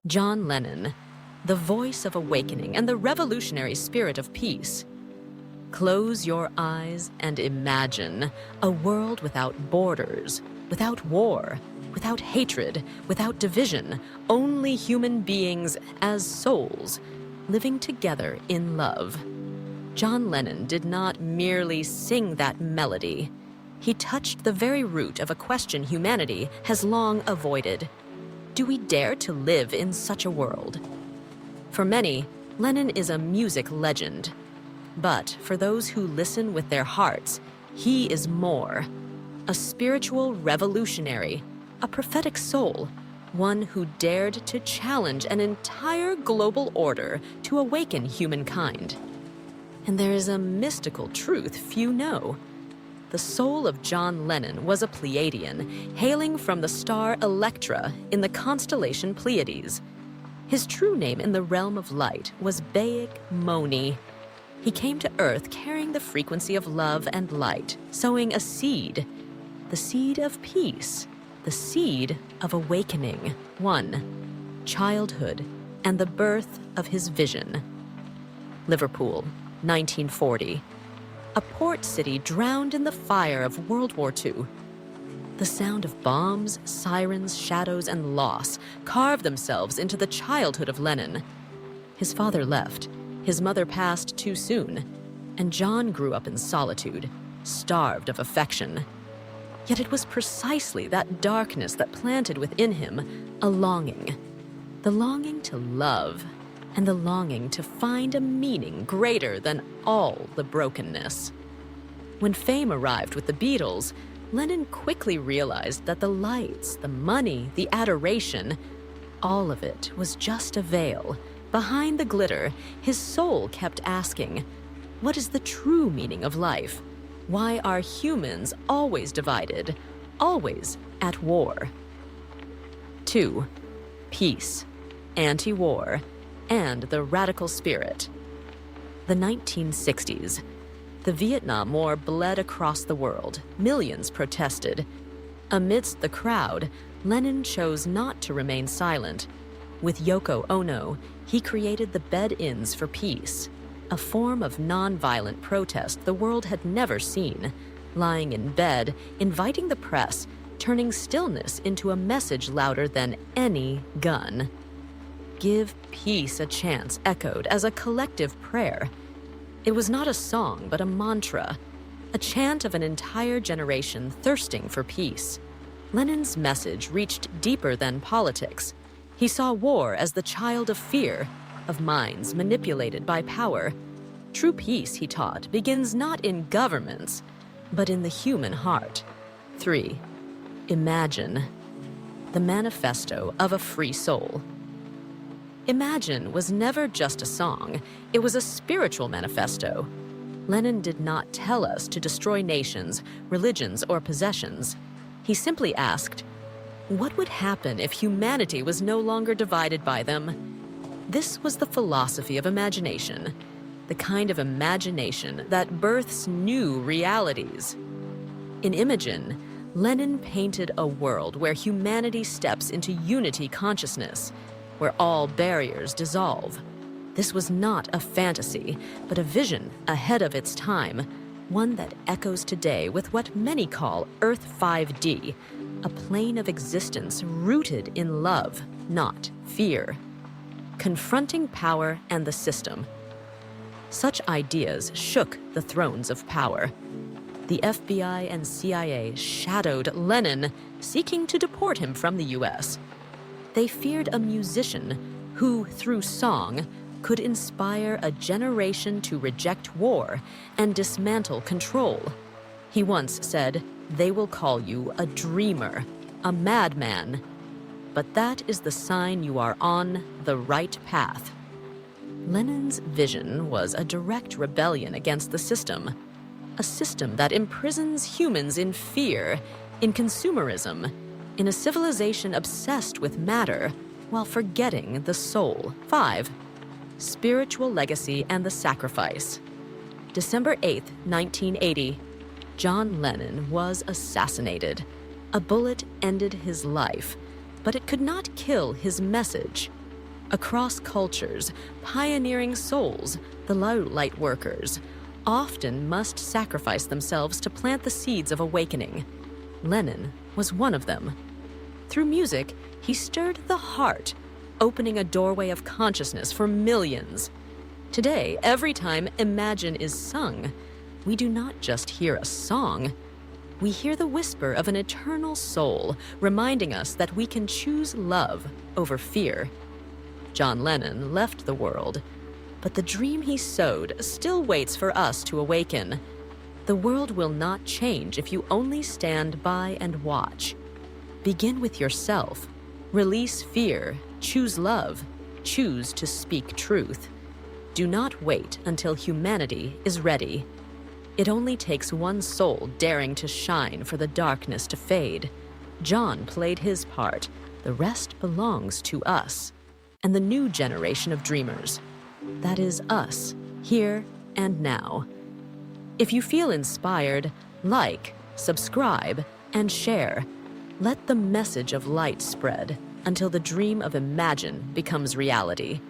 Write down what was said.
John Lennon, the voice of awakening and the revolutionary spirit of peace. Close your eyes and imagine a world without borders, without war, without hatred, without division, only human beings as souls, living together in love. John Lennon did not merely sing that melody. He touched the very root of a question humanity has long avoided. Do we dare to live in such a world? For many, Lennon is a music legend. But for those who listen with their hearts, he is more. A spiritual revolutionary, a prophetic soul, one who dared to challenge an entire global order to awaken humankind. And there is a mystical truth few know. The soul of John Lennon was a Pleiadian, hailing from the star Electra in the constellation Pleiades. His true name in the realm of light was LongH.Merope. He came to Earth carrying the frequency of love and light, sowing a seed, the seed of peace, the seed of awakening, childhood, and the birth of his vision. Liverpool, 1940. A port city drowned in the fire of World War II. The sound of bombs, sirens, shadows, and loss carved themselves into the childhood of Lennon. His father left, his mother passed too soon, and John grew up in solitude, starved of affection. Yet it was precisely that darkness that planted within him a longing. The longing to love, and the longing to find a meaning greater than all the brokenness. When fame arrived with the Beatles, Lennon quickly realized that the lights, the money, the adoration, all of it was just a veil. Behind the glitter, his soul kept asking, what is the true meaning of life? Why are humans always divided, always at war? 2. Peace, anti-war, and the radical spirit. The 1960s. The Vietnam War bled across the world. Millions protested. Amidst the crowd, Lennon chose not to remain silent. With Yoko Ono, he created the Bed-Ins for Peace, a form of non-violent protest the world had never seen. Lying in bed, inviting the press, turning stillness into a message louder than any gun. Give peace a chance echoed as a collective prayer. It was not a song, but a mantra, a chant of an entire generation thirsting for peace. Lennon's message reached deeper than politics. He saw war as the child of fear, of minds manipulated by power. True peace, he taught, begins not in governments, but in the human heart. 3. Imagine. The manifesto of a free soul. Imagine was never just a song, it was a spiritual manifesto. Lennon did not tell us to destroy nations, religions, or possessions. He simply asked, what would happen if humanity was no longer divided by them? This was the philosophy of imagination, the kind of imagination that births new realities. In Imogen, Lennon painted a world where humanity steps into unity consciousness, where all barriers dissolve. This was not a fantasy, but a vision ahead of its time, one that echoes today with what many call Earth 5D, a plane of existence rooted in love, not fear. Confronting power and the system. Such ideas shook the thrones of power. The FBI and CIA shadowed Lennon, seeking to deport him from the US. They feared a musician who, through song, could inspire a generation to reject war and dismantle control. He once said, "They will call you a dreamer, a madman. But that is the sign you are on the right path." Lennon's vision was a direct rebellion against the system, a system that imprisons humans in fear, in consumerism, in a civilization obsessed with matter while forgetting the soul. 5. Spiritual legacy and the sacrifice. December 8, 1980, John Lennon was assassinated. A bullet ended his life, but it could not kill his message. Across cultures, pioneering souls, the light workers, often must sacrifice themselves to plant the seeds of awakening. Lennon was one of them. Through music, he stirred the heart, opening a doorway of consciousness for millions. Today, every time Imagine is sung, we do not just hear a song. We hear the whisper of an eternal soul, reminding us that we can choose love over fear. John Lennon left the world, but the dream he sowed still waits for us to awaken. The world will not change if you only stand by and watch. Begin with yourself. Release fear. Choose love. Choose to speak truth. Do not wait until humanity is ready. It only takes one soul daring to shine for the darkness to fade. John played his part. The rest belongs to us and the new generation of dreamers. That is us, here and now. If you feel inspired, like, subscribe, and share. Let the message of light spread until the dream of Imagine becomes reality.